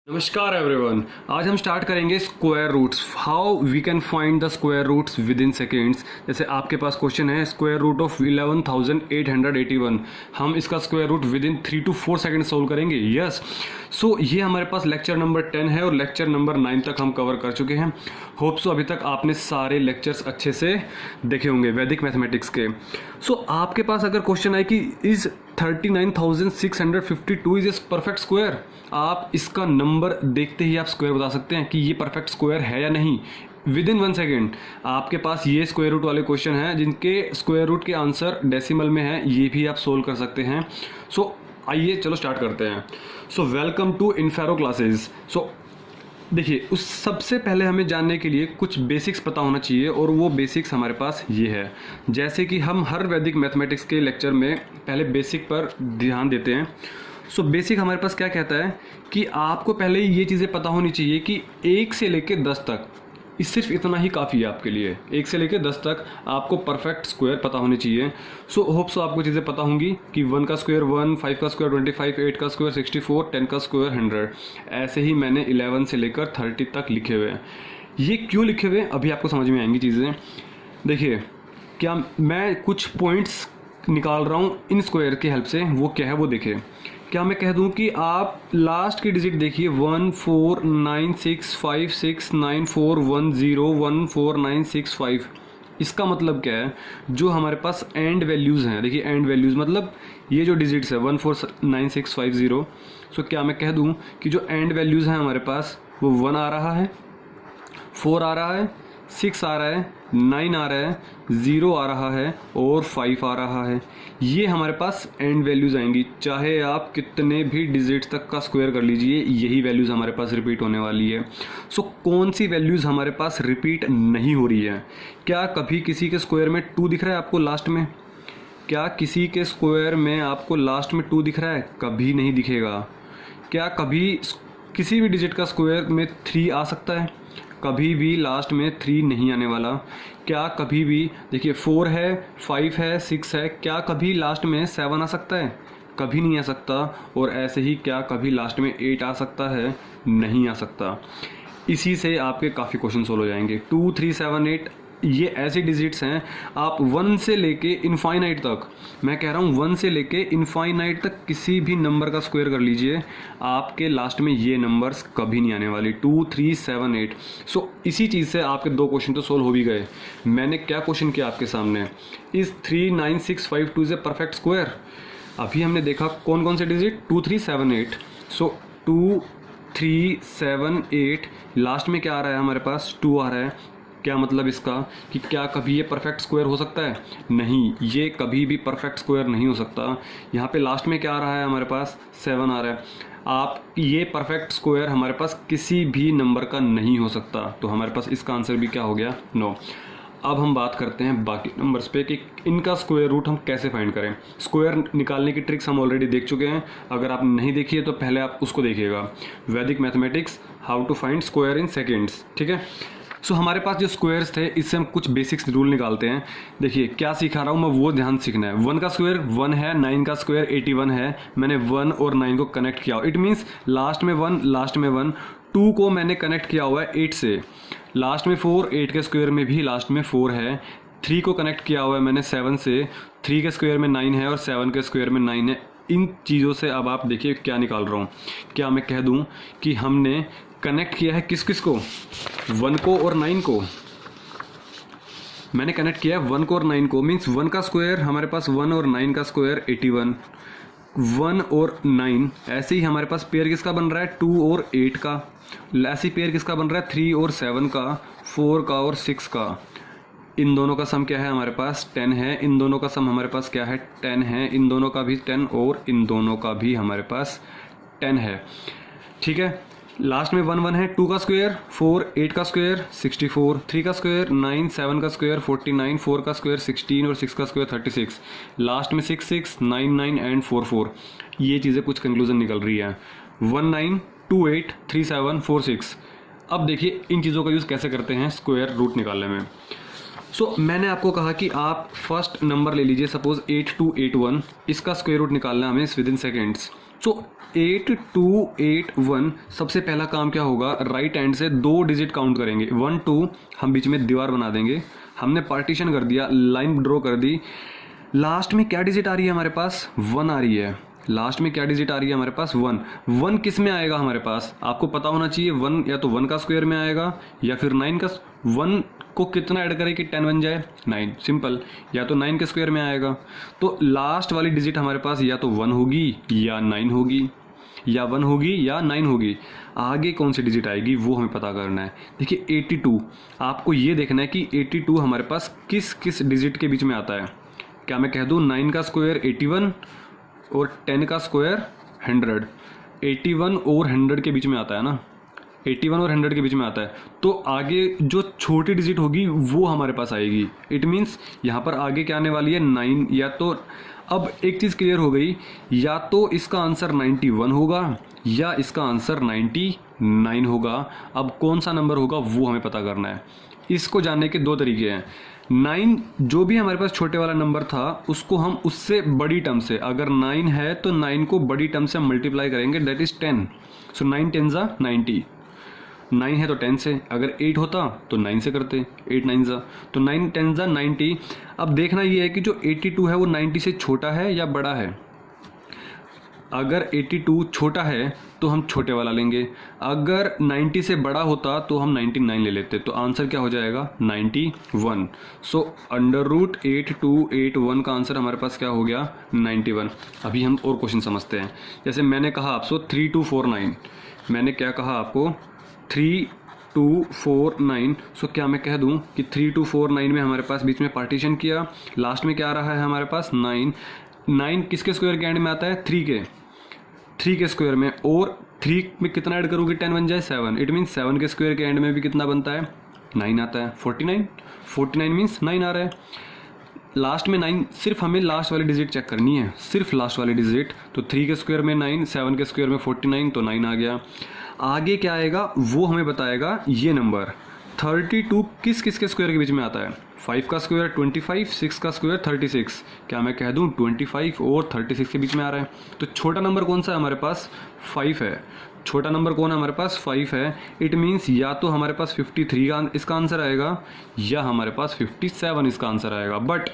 नमस्कार एवरीवन। आज हम स्टार्ट करेंगे square roots, how we can find the square roots within seconds. जैसे आपके पास क्वेश्चन है स्क्वायर रूट ऑफ 11,881, हम इसका square root within 3 to 4 second solve करेंगे। यस, सो ये हमारे पास लेक्चर नंबर 10 है और लेक्चर नंबर 9 तक हम कवर कर चुके हैं। होप सो अभी तक आपने सारे लेक्चर्स अच्छे से देखे होंगे वैदिक मैथमेटिक्स के। सो आपके पास अगर क्वेश्चन आए कि is 39,652 is a perfect square, आप इसका नंबर देखते ही आप स्क्वायर बता सकते हैं कि ये परफेक्ट स्क्वायर है या नहीं विद इन 1 सेकेंड। आपके पास ये स्क्वायर रूट वाले क्वेश्चन हैं जिनके स्क्वायर रूट के आंसर डेसिमल में है, ये भी आप सोल्व कर सकते हैं। सो आइए चलो स्टार्ट करते हैं। So welcome to Infero classes. So देखिए, उस सबसे पहले हमें जानने के लिए कुछ बेसिक्स पता होना चाहिए और वो बेसिक्स हमारे पास ये है। जैसे कि हम हर वैदिक मैथमेटिक्स के लेक्चर में पहले बेसिक पर ध्यान देते हैं। सो बेसिक हमारे पास क्या कहता है कि आपको पहले ये चीज़ें पता होनी चाहिए कि 1 से लेकर 10 तक, इस सिर्फ इतना ही काफ़ी है आपके लिए। 1 से लेकर 10 तक आपको परफेक्ट स्क्वायर पता होनी चाहिए। सो होप सो आपको चीज़ें पता होंगी कि 1 का स्क्वायर 1, 5 का स्क्वायर 25, 8 का स्क्वायर 64, 10 का स्क्वायर 100। ऐसे ही मैंने 11 से लेकर 30 तक लिखे हुए हैं। ये क्यों लिखे हुए हैं अभी आपको समझ में आएंगी चीज़ें। देखिए, क्या मैं कुछ पॉइंट्स निकाल रहा हूँ इन स्क्वायर की हेल्प से, वो क्या है वो देखिए। क्या मैं कह दूं कि आप लास्ट की डिजिट देखिए 1496569410149655। इसका मतलब क्या है, जो हमारे पास एंड वैल्यूज़ हैं, देखिए एंड वैल्यूज़ मतलब ये जो डिजिट्स है 149650। सो क्या मैं कह दूं कि जो एंड वैल्यूज़ हैं हमारे पास वो 1 आ रहा है, 4 आ रहा है, 6 आ रहा है, 9 आ रहा है, 0 आ रहा है और 5 आ रहा है। ये हमारे पास एंड वैल्यूज़ आएंगी। चाहे आप कितने भी डिजिट्स तक का स्क्वायर कर लीजिए, यही वैल्यूज़ हमारे पास रिपीट होने वाली है। सो कौन सी वैल्यूज़ हमारे पास रिपीट नहीं हो रही है? क्या कभी किसी के स्क्वायर में 2 दिख रहा है आपको लास्ट में? क्या किसी के स्क्वायर में आपको लास्ट में 2 दिख रहा है? कभी नहीं दिखेगा। क्या कभी किसी भी डिजिट का स्क्वायर में 3 आ सकता है? कभी भी लास्ट में 3 नहीं आने वाला। क्या कभी भी, देखिए 4 है, 5 है, 6 है, क्या कभी लास्ट में 7 आ सकता है? कभी नहीं आ सकता। और ऐसे ही क्या कभी लास्ट में 8 आ सकता है? नहीं आ सकता। इसी से आपके काफ़ी क्वेश्चन सोल्व हो जाएंगे। 2, 3, 7, 8 ये ऐसे डिजिट्स हैं। आप 1 से लेके इनफाइनाइट तक, मैं कह रहा हूँ 1 से लेके इनफाइनाइट तक किसी भी नंबर का स्क्वायर कर लीजिए, आपके लास्ट में ये नंबर्स कभी नहीं आने वाली। 2, 3, 7, 8। सो इसी चीज़ से आपके 2 क्वेश्चन तो सोल्व हो भी गए। मैंने क्या क्वेश्चन किया आपके सामने, इस 39652 इज ए परफेक्ट स्क्वायर। अभी हमने देखा कौन कौन से डिजिट, 2, 3, 7, 8। सो 2, 3, 7, 8 लास्ट में क्या आ रहा है हमारे पास? 2 आ रहा है। क्या मतलब इसका कि क्या कभी ये परफेक्ट स्क्वायर हो सकता है? नहीं, ये कभी भी परफेक्ट स्क्वायर नहीं हो सकता। यहाँ पे लास्ट में क्या आ रहा है हमारे पास? 7 आ रहा है। आप ये परफेक्ट स्क्वायर हमारे पास किसी भी नंबर का नहीं हो सकता। तो हमारे पास इसका आंसर भी क्या हो गया? नो। अब हम बात करते हैं बाकी नंबर्स पे कि इनका स्क्वायर रूट हम कैसे फाइंड करें। स्क्वायर निकालने की ट्रिक्स हम ऑलरेडी देख चुके हैं। अगर आप नहीं देखिए तो पहले आप उसको देखिएगा, Vedic mathematics how to find square in seconds. ठीक है। सो हमारे पास जो स्क्वायर्स थे, इससे हम कुछ बेसिक्स रूल निकालते हैं। देखिए क्या सिखा रहा हूँ मैं, वो ध्यान सीखना है। 1 का स्क्वायर 1 है, 9 का स्क्वायर 81 है। मैंने 1 और 9 को कनेक्ट किया, इट मीन्स लास्ट में 1, लास्ट में 1। 2 को मैंने कनेक्ट किया हुआ है 8 से, लास्ट में 4, 8 के स्क्वायर में भी लास्ट में 4 है। 3 को कनेक्ट किया हुआ है मैंने 7 से, 3 के स्क्वायर में 9 है और 7 के स्क्वायर में 9 है। इन चीज़ों से अब आप देखिए क्या निकाल रहा हूँ। क्या मैं कह दूँ कि हमने कनेक्ट किया है किस किस को? 1 को और 9 को। मैंने कनेक्ट किया है 1 को और 9 को, मीन्स 1 का स्क्वायर हमारे पास 1 और 9 का स्क्वायर 81, 1 और 9। ऐसे ही हमारे पास पेयर किसका बन रहा है? 2 और 8 का। ऐसी पेयर किसका बन रहा है? 3 और 7 का, 4 का और 6 का। इन दोनों का सम क्या है हमारे पास? 10 है। इन दोनों का सम हमारे पास क्या है? 10 है। इन दोनों का भी 10 और इन दोनों का भी हमारे पास 10 है। ठीक है। लास्ट में 1 1 है। 2 का स्क्वायर 4, 8 का स्क्वायर 64, 3 का स्क्वायर 9, 7 का स्क्वायर 49, 4 का स्क्वायर 16 और 6 का स्क्वायर 36। लास्ट में 6 6, 9 9 एंड 4 4। ये चीज़ें कुछ कंक्लूजन निकल रही है। 1 9, 2 8, 3 7, 4 6। अब देखिए इन चीज़ों का यूज़ कैसे करते हैं स्क्वायर रूट निकालने में। सो मैंने आपको कहा कि आप फर्स्ट नंबर ले लीजिए, सपोज 8281। इसका स्क्वायर रूट निकालना है हमें विद इन सेकेंड्स। सो 8281 सबसे पहला काम क्या होगा, राइट हैंड से 2 डिजिट काउंट करेंगे, 1 2, हम बीच में दीवार बना देंगे, हमने पार्टीशन कर दिया, लाइन ड्रॉ कर दी, लास्ट में क्या डिजिट आ रही है हमारे पास, 1 आ रही है, लास्ट में क्या डिजिट आ रही है हमारे पास, 1 1 किस में आएगा हमारे पास, आपको पता होना चाहिए, 1 या तो 1 का स्क्वायर में आएगा या फिर 9 का, 1 को कितना ऐड करें कि 10 बन जाए, 9, सिंपल, या तो 9 के स्क्वायर में आएगा। तो लास्ट वाली डिजिट हमारे पास या तो 1 होगी या 9 होगी, या 1 होगी या 9 होगी, आगे कौन सी डिजिट आएगी वो हमें पता करना है। देखिए 82, आपको ये देखना है कि 82 हमारे पास किस किस डिजिट के बीच में आता है। क्या मैं कह दूँ 9 का स्क्वायर 81 और 10 का स्क्वायर 100, 81 और 100 के बीच में आता है ना, 81 और 100 के बीच में आता है, तो आगे जो छोटी डिजिट होगी वो हमारे पास आएगी। इट मीन्स यहाँ पर आगे क्या आने वाली है 9, या तो अब एक चीज़ क्लियर हो गई, या तो इसका आंसर 91 होगा या इसका आंसर 99 होगा। अब कौन सा नंबर होगा वो हमें पता करना है। इसको जानने के 2 तरीके हैं। 9 जो भी हमारे पास छोटे वाला नंबर था उसको हम उससे बड़ी टर्म से, अगर 9 है तो 9 को बड़ी टर्म से हम मल्टीप्लाई करेंगे, दैट इज़ 10। सो 9 10 ज़ा 90, 9 है तो 10 से, अगर 8 होता तो 9 से करते, 8 9 ज़ा, तो 9 10 ज़ा 90। अब देखना ये है कि जो 82 है वो 90 से छोटा है या बड़ा है। अगर 82 छोटा है तो हम छोटे वाला लेंगे, अगर 90 से बड़ा होता तो हम 99 ले लेते, तो आंसर क्या हो जाएगा 91। सो √8281 का आंसर हमारे पास क्या हो गया 91। अभी हम और क्वेश्चन समझते हैं। जैसे मैंने कहा आपको 3249, मैंने क्या कहा आपको 3249, सो क्या मैं कह दूं कि 3249 में हमारे पास बीच में पार्टीशन किया, लास्ट में क्या आ रहा है हमारे पास 9, 9 किसके स्क्वायर के एंड में आता है 3 के स्क्वायर में, और 3 में कितना ऐड करोगे 10 बन जाए 7, इट मीन्स 7 के स्क्वायर के एंड में भी कितना बनता है 9 आता है, 49 मीन्स 9 आ रहा है। लास्ट में 9, सिर्फ हमें लास्ट वाली डिजिट चेक करनी है, सिर्फ लास्ट वाली डिजिट, तो 3 के स्क्वायर में 9, 7 के स्क्वायर में 49, तो 9 आ गया। आगे क्या आएगा वो हमें बताएगा ये नंबर। 32 किस किस के स्क्वायर के बीच में आता है, 5 का स्क्वायर 25, 6 का स्क्वायर 36, क्या मैं कह दूं 25 और 36 के बीच में आ रहा है। तो छोटा नंबर कौन सा है हमारे पास 5 है, छोटा नंबर कौन है हमारे पास 5 है। इट मीन्स या तो हमारे पास 53 का इसका आंसर आएगा या हमारे पास 57 इसका आंसर आएगा। बट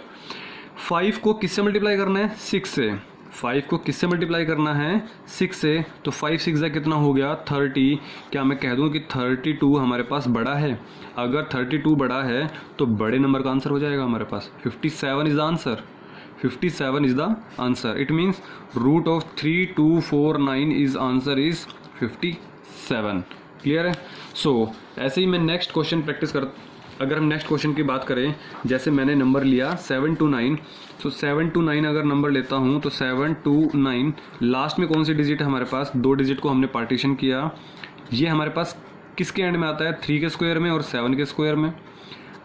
5 को किससे मल्टीप्लाई करना है 6 से, 5 को किससे मल्टीप्लाई करना है 6 से, तो 5 6 कितना हो गया 30। क्या मैं कह दूं कि 32 हमारे पास बड़ा है, अगर 32 बड़ा है तो बड़े नंबर का आंसर हो जाएगा हमारे पास 57 is the answer, 57 is the answer. It means √3249 is answer is 57। Clear है। सो ऐसे ही मैं नेक्स्ट क्वेश्चन प्रैक्टिस कर, अगर हम नेक्स्ट क्वेश्चन की बात करें, जैसे मैंने नंबर लिया 7 to 9, सो 7 to 9 अगर नंबर लेता हूँ तो 7 to 9 लास्ट में कौन सी डिजिट है हमारे पास, 2 डिजिट को हमने पार्टीशन किया, ये हमारे पास किसके एंड में आता है 3 के स्क्वायर में और 7 के स्क्वायर में।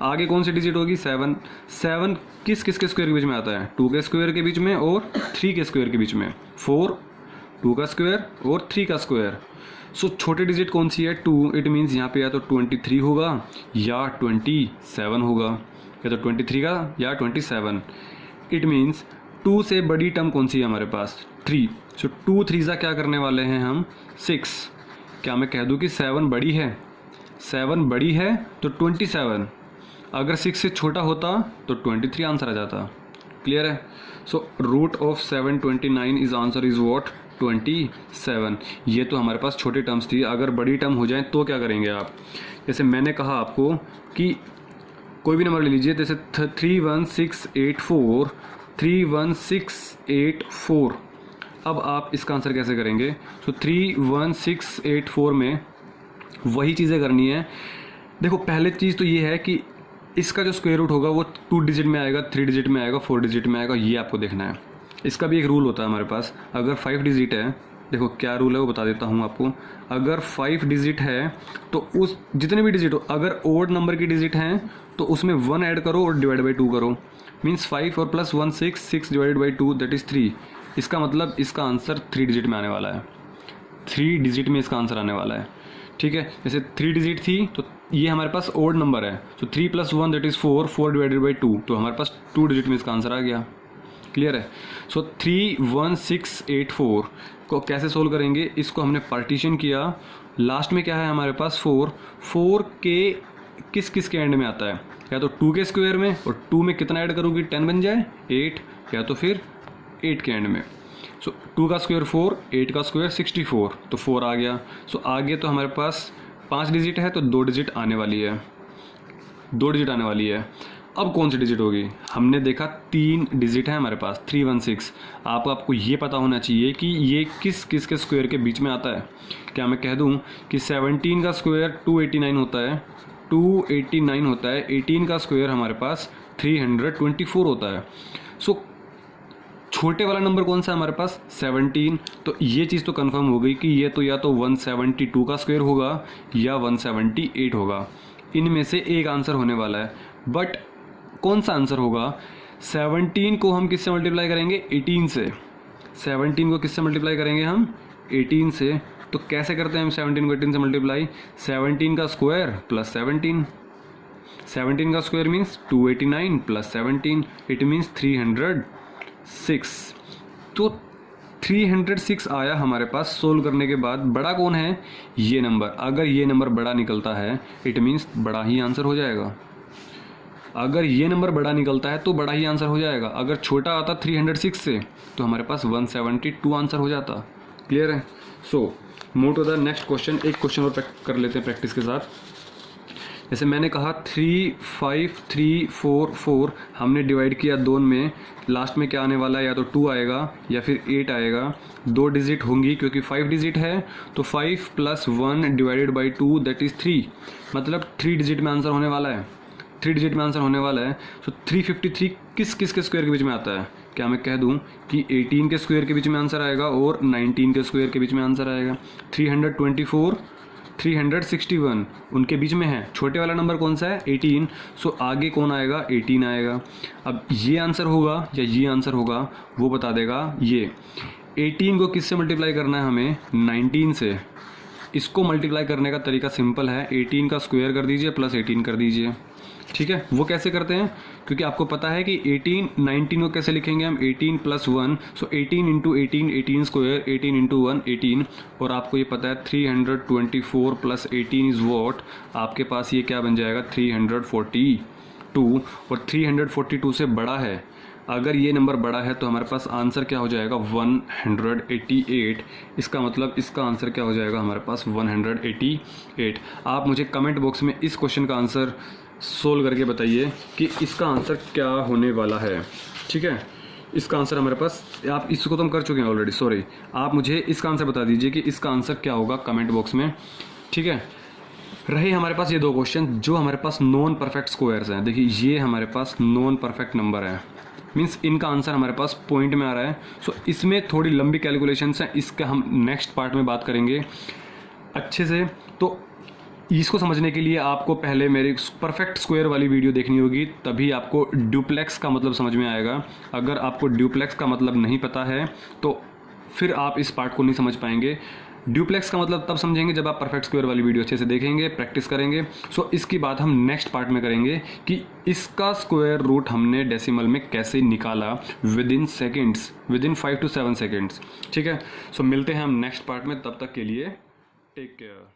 आगे कौन सी डिजिट होगी 7, 7 किस किस के स्क्वायर के बीच में आता है 2 के स्क्वायर के बीच में और 3 के स्क्वायर के बीच में, 4 2 का स्क्वायर और 3 का स्क्वायर। सो छोटी डिजिट कौन सी है 2, इट मीन्स यहाँ पे या तो 23 होगा या 27 होगा, या तो 23 का या 27। इट मीन्स 2 से बड़ी टर्म कौन सी है हमारे पास 3, सो 2 3 क्या करने वाले हैं हम 6। क्या मैं कह दूँ कि 7 बड़ी है, 7 बड़ी है तो 27, अगर 6 से छोटा होता तो 23 आंसर आ जाता। क्लियर है। सो √729 इज आंसर इज वॉट 27। ये तो हमारे पास छोटी टर्म्स थी, अगर बड़ी टर्म हो जाए तो क्या करेंगे आप, जैसे मैंने कहा आपको कि कोई भी नंबर ले लीजिए, जैसे 31684, 31684। अब आप इसका आंसर कैसे करेंगे, तो 31684 में वही चीज़ें करनी है। देखो पहले चीज़ तो ये है कि इसका जो स्क्वायर रूट होगा वो 2 डिजिट में आएगा, 3 डिजिट में आएगा, 4 डिजिट में आएगा, ये आपको देखना है। इसका भी एक रूल होता है हमारे पास, अगर 5 डिजिट है, देखो क्या रूल है वो बता देता हूँ आपको। अगर 5 डिजिट है तो उस जितने भी डिजिट हो, अगर ओड नंबर की डिजिट हैं तो उसमें 1 ऐड करो और डिवाइड बाई 2 करो, मीन्स 5 और plus 1 6, 6 divide by 2 that is 3। इसका मतलब इसका आंसर 3 डिजिट में आने वाला है, 3 डिजिट में इसका आंसर आने वाला है। ठीक है, जैसे 3 डिजिट थी तो ये हमारे पास ओड नंबर है, तो 3 + 1 दैट इज़ 4, 4 डिवाइडेड बाई 2, तो हमारे पास 2 डिजिट में इसका आंसर आ गया। क्लियर है। सो 31684 को कैसे सोल्व करेंगे, इसको हमने पार्टीशन किया, लास्ट में क्या है हमारे पास 4 के किस किस के एंड में आता है, या तो 2 के स्क्वायर में, और 2 में कितना ऐड करूँगी 10 बन जाए 8, या तो फिर 8 के एंड में। सो 2 का स्क्वायर 4, 8 का स्क्वायर 64, तो 4 आ गया। सो आगे तो हमारे पास 5 डिजिट है तो 2 डिजिट आने वाली है, 2 डिजिट आने वाली है। अब कौन सी डिजिट होगी, हमने देखा 3 डिजिट है हमारे पास 316। आपको ये पता होना चाहिए कि ये किस किस के स्क्वायर के बीच में आता है। क्या मैं कह दूं कि 17 का स्क्वायर 289 होता है, 289 होता है, 18 का स्क्वायर हमारे पास 324 होता है। सो छोटे वाला नंबर कौन सा है हमारे पास 17, तो ये चीज़ तो कंफर्म हो गई कि ये तो या तो 172 का स्क्वायर होगा या 178 होगा, इनमें से एक आंसर होने वाला है। बट कौन सा आंसर होगा, 17 को हम किससे मल्टीप्लाई करेंगे 18 से, 17 को किससे मल्टीप्लाई करेंगे हम 18 से। तो कैसे करते हैं हम 17 को 18 से मल्टीप्लाई, 17 का स्क्वायर प्लस 17 का square means 289 plus 17, it means 306। तो 306 आया हमारे पास सोल्व करने के बाद। बड़ा कौन है, ये नंबर, अगर ये नंबर बड़ा निकलता है इट मीन्स बड़ा ही आंसर हो जाएगा। अगर ये नंबर बड़ा निकलता है तो बड़ा ही आंसर हो जाएगा। अगर छोटा आता 306 से तो हमारे पास 172 आंसर हो जाता। क्लियर है। So move to the next question. एक क्वेश्चन और कर लेते हैं प्रैक्टिस के साथ। जैसे मैंने कहा 3, 5, 3, 4, 4 हमने डिवाइड किया 2 में, लास्ट में क्या आने वाला है, या तो 2 आएगा या फिर 8 आएगा। 2 डिजिट होंगी क्योंकि 5 डिजिट है, तो 5 + 1 डिवाइडेड बाई 2 दैट इज़ 3, मतलब 3 डिजिट में आंसर होने वाला है, 3 डिजिट में आंसर होने वाला है। तो 353 किस किस के स्क्वायर के बीच में आता है, क्या मैं कह दूं कि 18 के स्क्वायर के बीच में आंसर आएगा और 19 के स्क्वायर के बीच में आंसर आएगा। 324, 361 उनके बीच में है। छोटे वाला नंबर कौन सा है 18, सो आगे कौन आएगा 18 आएगा। अब ये आंसर होगा या ये आंसर होगा वो बता देगा। ये 18 को किससे मल्टीप्लाई करना है हमें 19 से। इसको मल्टीप्लाई करने का तरीका सिंपल है, 18 का स्क्वायर कर दीजिए प्लस 18 कर दीजिए। ठीक है, वो कैसे करते हैं, क्योंकि आपको पता है कि 18, 19 को कैसे लिखेंगे हम 18 + 1, सो 18 × 18, 18 स्क्वायर, 18 × 1 18, और आपको ये पता है 324 + 18 इज़ वॉट, आपके पास ये क्या बन जाएगा 342, और 342 से बड़ा है। अगर ये नंबर बड़ा है तो हमारे पास आंसर क्या हो जाएगा 188। इसका मतलब इसका आंसर क्या हो जाएगा हमारे पास 188। आप मुझे कमेंट बॉक्स में इस क्वेश्चन का आंसर सोल्व करके बताइए कि इसका आंसर क्या होने वाला है। ठीक है, इसका आंसर हमारे पास, आप इसको तो हम कर चुके हैं ऑलरेडी, सॉरी, आप मुझे इसका आंसर बता दीजिए कि इसका आंसर क्या होगा कमेंट बॉक्स में। ठीक है, रहे हमारे पास ये 2 क्वेश्चन जो हमारे पास नॉन परफेक्ट स्क्वायर्स हैं। देखिए ये हमारे पास नॉन परफेक्ट नंबर है, मीन्स इनका आंसर हमारे पास पॉइंट में आ रहा है। सो इसमें थोड़ी लंबी कैलकुलेशंस हैं, इसका हम नेक्स्ट पार्ट में बात करेंगे अच्छे से। तो इसको समझने के लिए आपको पहले मेरी परफेक्ट स्क्वायर वाली वीडियो देखनी होगी, तभी आपको ड्यूप्लेक्स का मतलब समझ में आएगा। अगर आपको ड्यूप्लेक्स का मतलब नहीं पता है तो फिर आप इस पार्ट को नहीं समझ पाएंगे। ड्यूप्लेक्स का मतलब तब समझेंगे जब आप परफेक्ट स्क्वायर वाली वीडियो अच्छे से देखेंगे, प्रैक्टिस करेंगे। सो इसकी बात हम नेक्स्ट पार्ट में करेंगे कि इसका स्क्वायर रूट हमने डेसिमल में कैसे निकाला within seconds, within 5 to 7 seconds. ठीक है, सो मिलते हैं हम नेक्स्ट पार्ट में, तब तक के लिए टेक केयर।